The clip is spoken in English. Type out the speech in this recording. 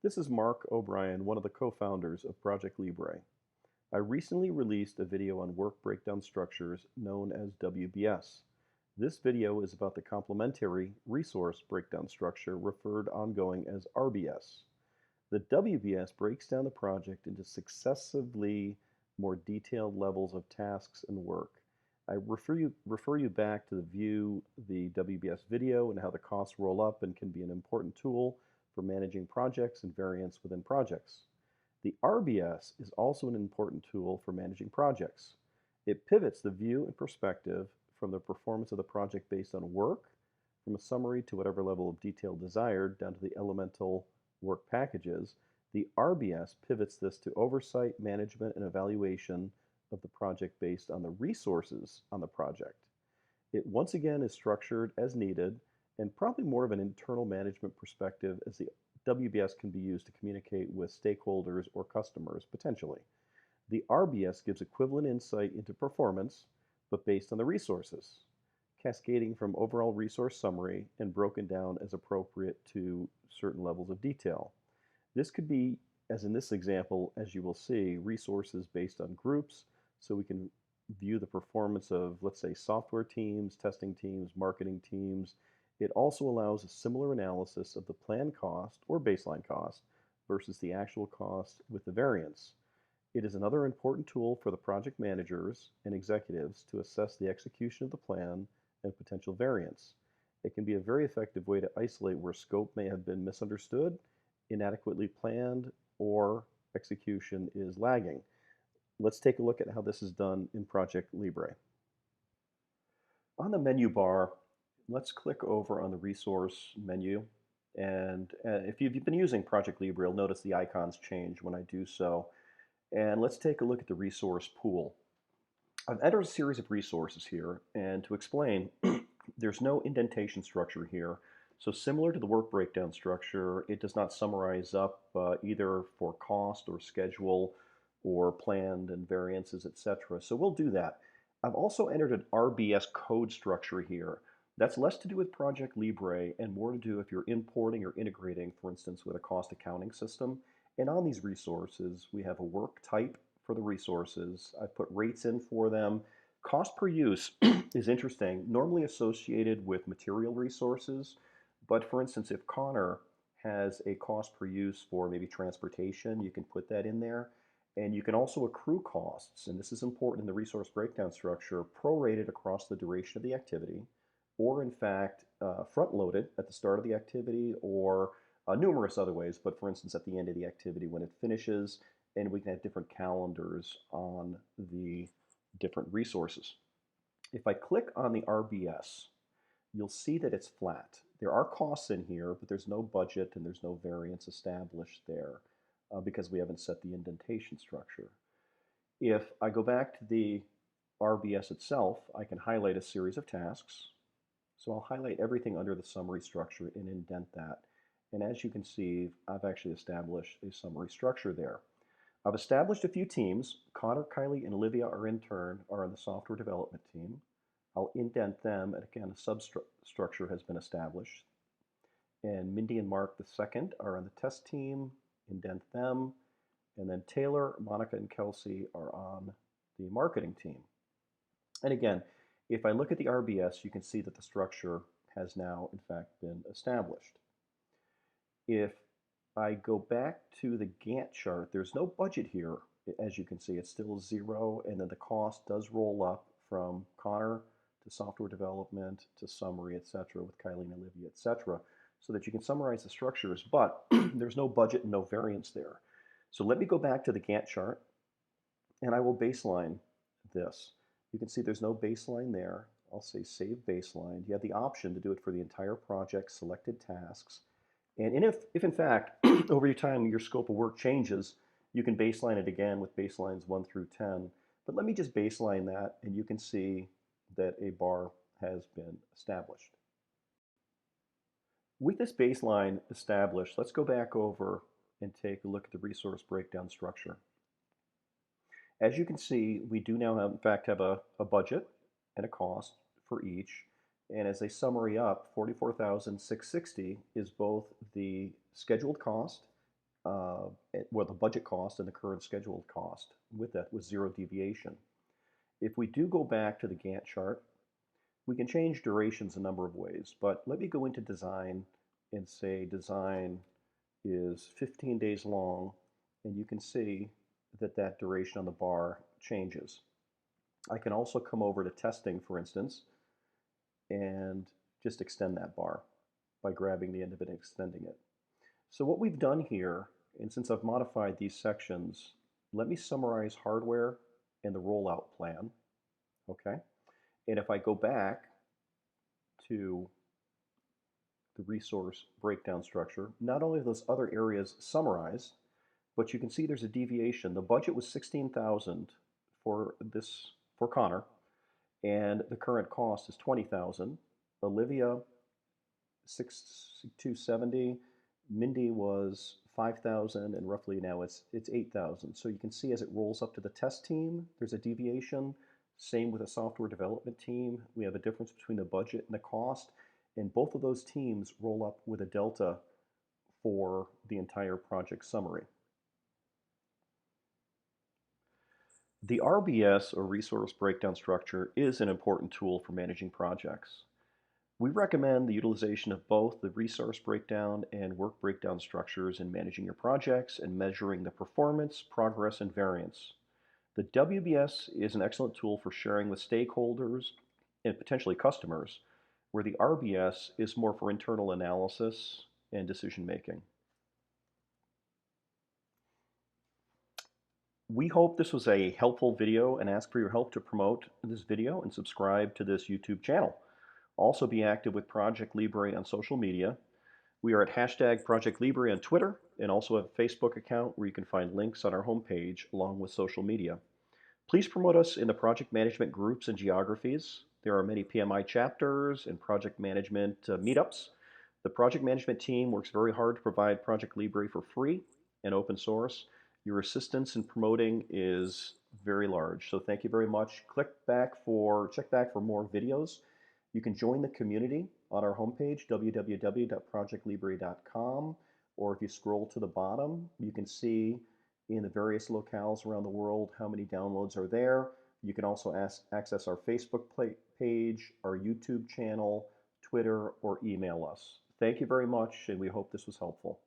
This is Mark O'Brien, one of the co-founders of ProjectLibre. I recently released a video on work breakdown structures known as WBS. This video is about the complementary resource breakdown structure referred ongoing as RBS. The WBS breaks down the project into successively more detailed levels of tasks and work. I refer you back to view the WBS video and how the costs roll up and can be an important tool for managing projects and variance within projects. The RBS is also an important tool for managing projects. It pivots the view and perspective from the performance of the project based on work, from a summary to whatever level of detail desired, down to the elemental work packages. The RBS pivots this to oversight, management, and evaluation of the project based on the resources on the project. It once again is structured as needed and probably more of an internal management perspective, as the WBS can be used to communicate with stakeholders or customers potentially. The RBS gives equivalent insight into performance, but based on the resources, cascading from overall resource summary and broken down as appropriate to certain levels of detail. This could be, as in this example, as you will see, resources based on groups, so we can view the performance of, let's say, software teams, testing teams, marketing teams. It also allows a similar analysis of the planned cost or baseline cost versus the actual cost with the variance. It is another important tool for the project managers and executives to assess the execution of the plan and potential variance. It can be a very effective way to isolate where scope may have been misunderstood, inadequately planned, or execution is lagging. Let's take a look at how this is done in ProjectLibre. On the menu bar, let's click over on the resource menu. And if you've been using ProjectLibre, you'll notice the icons change when I do so. And let's take a look at the resource pool. I've entered a series of resources here, and to explain, there's no indentation structure here. So similar to the work breakdown structure, it does not summarize up either for cost or schedule or planned and variances, etc. So we'll do that. I've also entered an RBS code structure here. That's less to do with ProjectLibre and more to do if you're importing or integrating, for instance, with a cost accounting system. And on these resources, we have a work type for the resources. I've put rates in for them. Cost per use is interesting, normally associated with material resources. But for instance, if Connor has a cost per use for maybe transportation, you can put that in there. And you can also accrue costs, and this is important in the resource breakdown structure, prorated across the duration of the activity, or in fact, front-loaded at the start of the activity, or numerous other ways, but for instance, at the end of the activity when it finishes, and we can have different calendars on the different resources. If I click on the RBS, you'll see that it's flat. There are costs in here, but there's no budget and there's no variance established there because we haven't set the indentation structure. If I go back to the RBS itself, I can highlight a series of tasks. So I'll highlight everything under the summary structure and indent that. And as you can see, I've actually established a summary structure there. I've established a few teams. Connor, Kylie, and Olivia are in turn are on the software development team. I'll indent them, and again, a substructure has been established. And Mindy and Mark II are on the test team, indent them. And then Taylor, Monica, and Kelsey are on the marketing team. And again, if I look at the RBS, you can see that the structure has now, in fact, been established. If I go back to the Gantt chart, there's no budget here. As you can see, it's still 0, and then the cost does roll up from Connor to software development to summary, etc., with Kylie and Olivia, etc., so that you can summarize the structures, but there's no budget and no variance there. So let me go back to the Gantt chart, and I will baseline this. You can see there's no baseline there. I'll say save baseline. You have the option to do it for the entire project, selected tasks. And if in fact, over time, your scope of work changes, you can baseline it again with baselines 1 through 10. But let me just baseline that, and you can see that a bar has been established. With this baseline established, let's go back over and take a look at the resource breakdown structure. As you can see, we do now have, in fact, have a budget and a cost for each. And as a summary up, $44,660 is both the scheduled cost well, the budget cost and the current scheduled cost with that with zero deviation. If we do go back to the Gantt chart, we can change durations a number of ways, but let me go into design and say design is 15 days long, and you can see that that duration on the bar changes. I can also come over to testing, for instance, and just extend that bar by grabbing the end of it and extending it. So what we've done here, and since I've modified these sections, let me summarize hardware and the rollout plan, okay? And if I go back to the resource breakdown structure, not only are those other areas summarized, but you can see there's a deviation. The budget was $16,000 for Connor, and the current cost is $20,000. Olivia, $6,270. Mindy was $5,000, and roughly now it's $8,000. So you can see as it rolls up to the test team, there's a deviation. Same with the software development team. We have a difference between the budget and the cost, and both of those teams roll up with a delta for the entire project summary. The RBS, or Resource Breakdown Structure, is an important tool for managing projects. We recommend the utilization of both the resource breakdown and work breakdown structures in managing your projects and measuring the performance, progress, and variance. The WBS is an excellent tool for sharing with stakeholders and potentially customers, where the RBS is more for internal analysis and decision making. We hope this was a helpful video and ask for your help to promote this video and subscribe to this YouTube channel. Also be active with ProjectLibre on social media. We are at #ProjectLibre on Twitter and also have a Facebook account where you can find links on our homepage along with social media. Please promote us in the project management groups and geographies. There are many PMI chapters and project management meetups. The project management team works very hard to provide ProjectLibre for free and open source. Your assistance in promoting is very large, so thank you very much. Check back for more videos. You can join the community on our homepage, www.projectlibre.com, or if you scroll to the bottom, you can see in the various locales around the world how many downloads are there. You can also access our Facebook page, our YouTube channel, Twitter, or email us. Thank you very much, and we hope this was helpful.